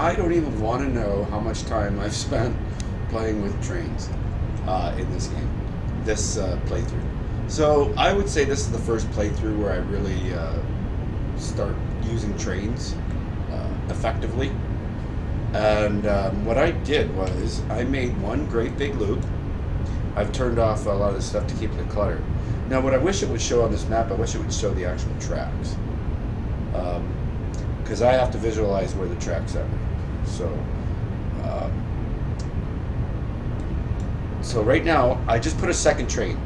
I don't even want to know how much time I've spent playing with trains in this game, this playthrough. So I would say this is the first playthrough where I really start using trains effectively. And what I did was I made one great big loop. I've turned off a lot of the stuff to keep the clutter. Now what I wish it would show on this map, I wish it would show the actual tracks. Because I have to visualize where the tracks are. So right now, I just put a second train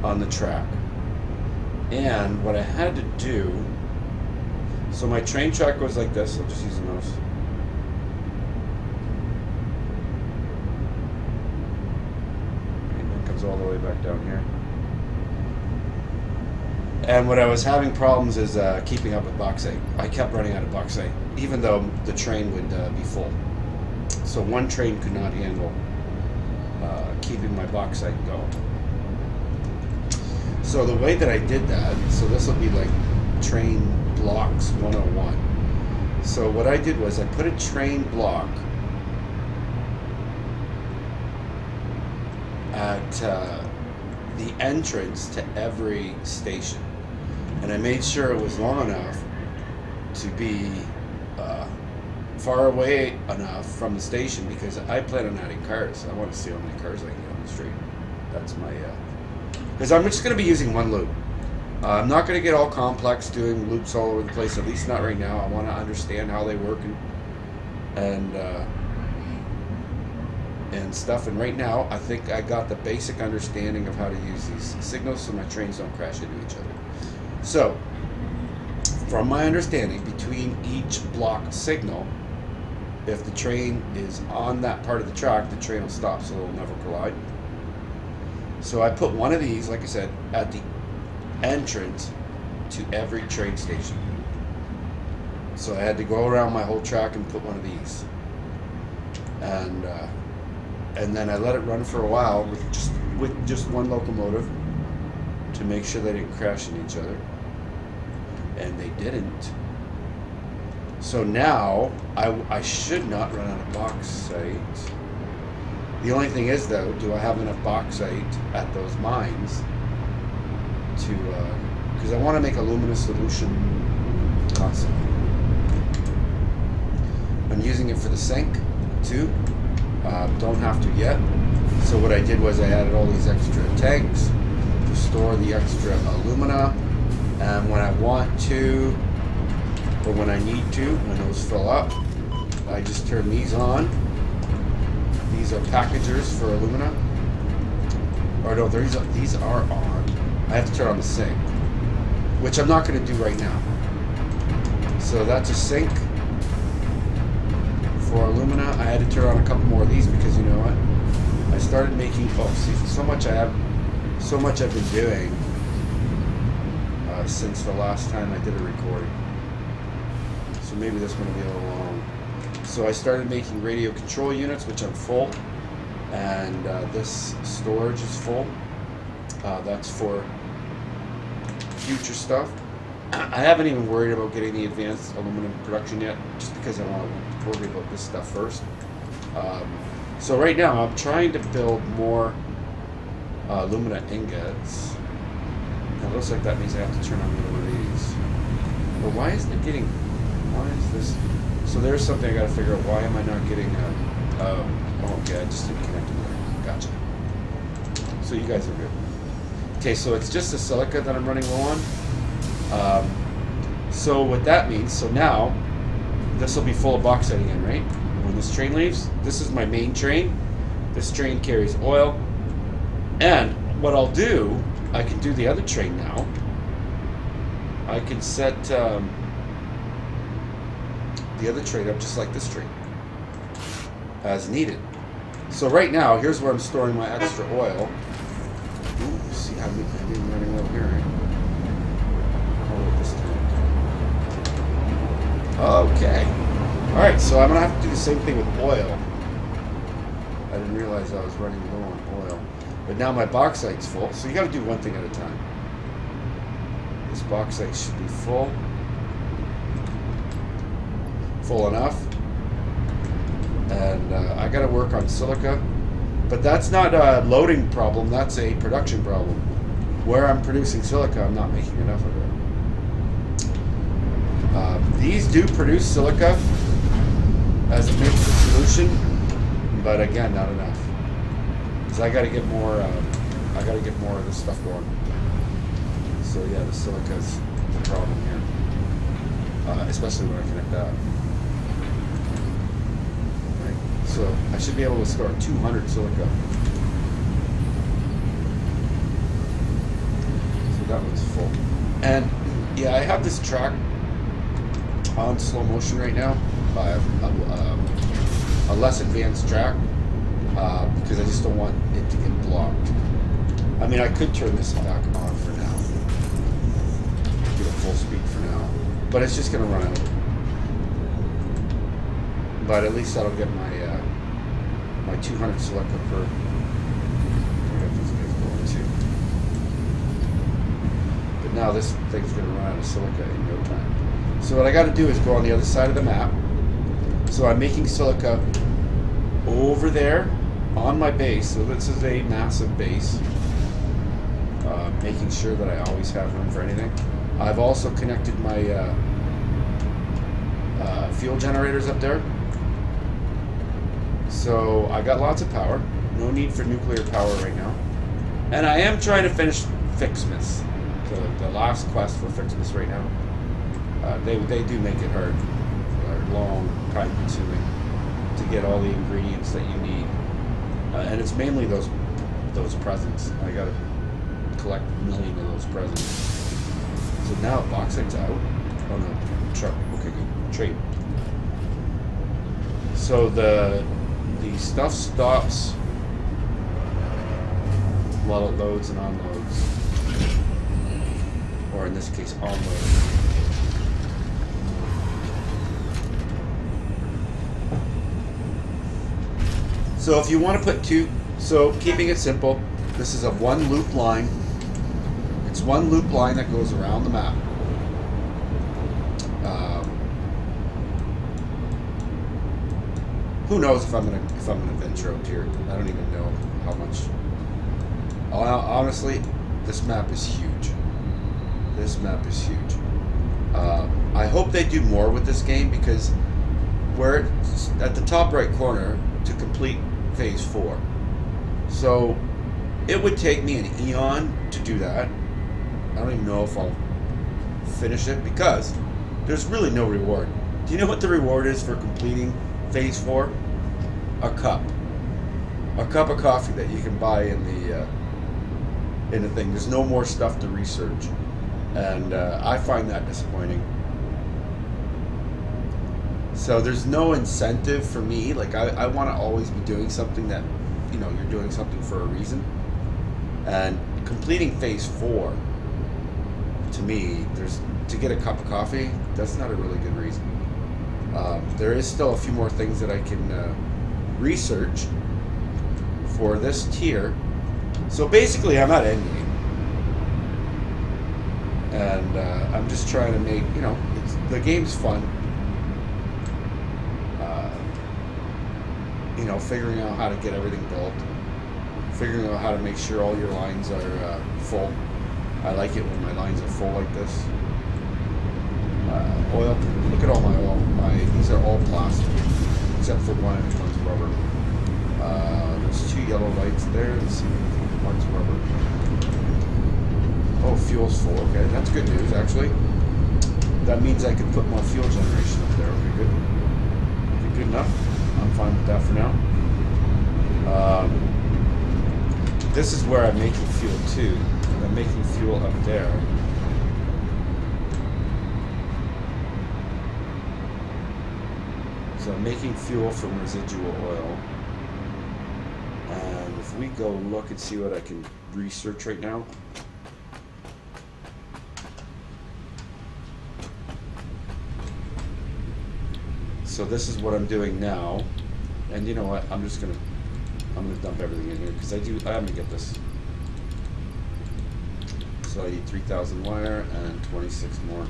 on the track. And what I had to do, so my train track goes like this. I'll just use a mouse. And it comes all the way back down here. And what I was having problems is keeping up with bauxite. I kept running out of bauxite, even though the train would be full. So one train could not handle keeping my bauxite going. So the way that I did that, so this will be like train blocks 101. So what I did was I put a train block at the entrance to every station. And I made sure it was long enough to be far away enough from the station, because I plan on adding cars. I want to see how many cars I can get on the street. That's my... because I'm just going to be using one loop. I'm not going to get all complex doing loops all over the place, at least not right now. I want to understand how they work and stuff. And right now, I think I got the basic understanding of how to use these signals so my trains don't crash into each other. So, from my understanding, between each blocked signal, if the train is on that part of the track, the train will stop, so they'll never collide. So I put one of these, like I said, at the entrance to every train station. So I had to go around my whole track and put one of these. And then I let it run for a while with just one locomotive to make sure they didn't crash into each other. And they didn't. So now I should not run out of bauxite. The only thing is, though, do I have enough bauxite at those mines to, because I want to make a luminous solution constantly. I'm using it for the sink too. Don't have to yet. So what I did was I added all these extra tanks to store the extra alumina, and when I want to, or when I need to, when those fill up, I just turn these on. These are packagers for alumina. Or no, these are on. I have to turn on the sink, which I'm not going to do right now. So that's a sink for alumina. I had to turn on a couple more of these because, you know what? I started making, so much I've been doing since the last time I did a recording. So maybe this one will be a little long. So I started making radio control units, which I'm full, and this storage is full. That's for future stuff. I haven't even worried about getting the advanced aluminum production yet, just because I want to worry about this stuff first. So right now I'm trying to build more alumina ingots. It looks like that means I have to turn on one of these. But why isn't it getting... Why is this... So there's something I got to figure out. Why am I not getting... okay, I just didn't connect it there. Gotcha. So you guys are good. Okay, so it's just the silica that I'm running low on. So what that means, so now this will be full of bauxite again, right? When this train leaves, this is my main train. This train carries oil. And what I'll do, I can do the other train now. I can set the other train up just like this train, as needed. So right now, here's where I'm storing my extra oil. Ooh, see how I'm running over here, right? This time. Okay. Alright, so I'm going to have to do the same thing with oil. I didn't realize I was running low on oil. But now my bauxite's full, so you got to do one thing at a time. This bauxite should be full. Full enough. And I got to work on silica, but that's not a loading problem. That's a production problem. Where I'm producing silica, I'm not making enough of it. These do produce silica as a mixed solution, but again, not enough. Because I got to get more. I got to get more of this stuff going. So yeah, the silica is the problem here, especially when I connect that. Right. So I should be able to store 200 silica. So that one's full. And yeah, I have this track on slow motion right now. A less advanced track because I just don't want it to get blocked. I mean, I could turn this back on for now, do it full speed for now, but it's just going to run out. But at least that'll get my my 200 silica per. I got these guys going too. But now this thing's going to run out of silica in no time. So what I got to do is go on the other side of the map. So I'm making silica over there on my base. So this is a massive base. Making sure that I always have room for anything. I've also connected my fuel generators up there. So I got lots of power. No need for nuclear power right now. And I am trying to finish Fixmas. The last quest for Fixmas right now. They do make it hard. Long, time consuming to get all the ingredients that you need. And it's mainly those presents. I gotta collect a million of those presents. So now bauxite's out. Oh no, truck. Okay, good. Trade. So the stuff stops while it loads and unloads, or in this case, onloads. So if you want to put two, so keeping it simple, this is a one loop line. It's one loop line that goes around the map. Who knows if I'm gonna venture out here? I don't even know how much. Honestly, this map is huge. This map is huge. I hope they do more with this game because where it's at the top right corner to complete phase 4. So it would take me an eon to do that. I don't even know if I'll finish it because there's really no reward. Do you know what the reward is for completing phase 4? A cup of coffee that you can buy in the thing. There's no more stuff to research, and I find that disappointing. So there's no incentive for me. Like I want to always be doing something that, you know, you're doing something for a reason. And completing phase 4, to me, to get a cup of coffee, that's not a really good reason. There is still a few more things that I can research for this tier. So basically, I'm at endgame, and I'm just trying to make, you know, the game's fun. You know, figuring out how to get everything built, figuring out how to make sure all your lines are full. I like it when my lines are full like this. Oil, look at all my oil. These are all plastic, except for one's rubber. There's 2 yellow lights there. Let's see, one's rubber. Oh, fuel's full. Okay, that's good news, actually. That means I can put more fuel generation up there. Okay, good. Okay, good enough. I'm fine with that for now. This is where I'm making fuel too. I'm making fuel up there. So I'm making fuel from residual oil. And if we go look and see what I can research right now. So this is what I'm doing now. And you know what? I'm gonna dump everything in here because I'm gonna get this. So I need 3,000 wire and 26 more.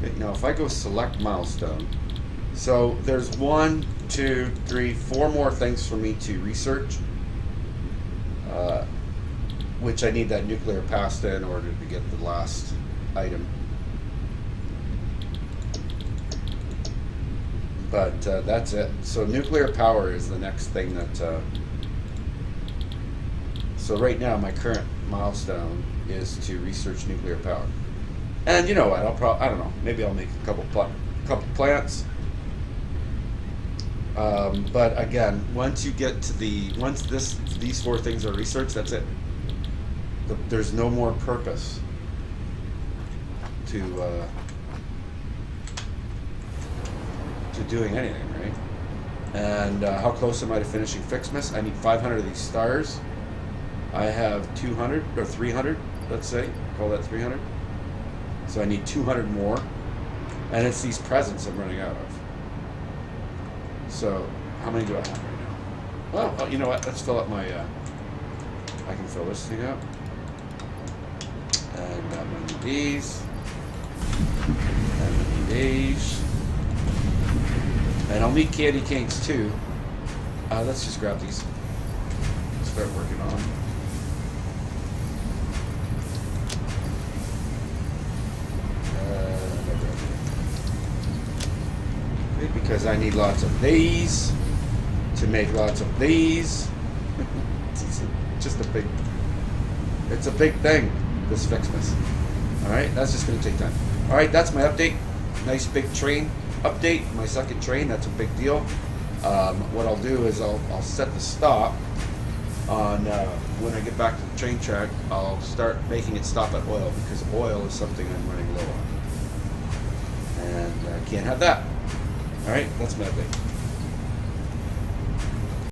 Okay, now if I go select milestone, So there's 1, 2, 3, 4 more things for me to research, which I need that nuclear pasta in order to get the last item. But that's it. So nuclear power is the next thing that. So right now, my current milestone is to research nuclear power. And you know what? I don't know. Maybe I'll make a couple plants. But again, once you get to these 4 things are researched, that's it. There's no more purpose to doing anything, right? And how close am I to finishing Fixmas? I need 500 of these stars. I have 200 or 300, let's say. Call that 300. So I need 200 more. And it's these presents I'm running out of. So how many do I have right now? Well, you know what? Let's fill up my... I can fill this thing up. And I'm going to need these. And I'm going to need these. And I'll need candy canes too. Let's just grab these. Start working on them. Because I need lots of these to make lots of these. It's a big thing, this Fixmas. Alright, that's just going to take time. Alright, that's my update. Nice big train update. My second train, that's a big deal. What I'll do is I'll set the stop on when I get back to the train track. I'll start making it stop at oil, because oil is something I'm running low on. And I can't have that. Alright, that's my update.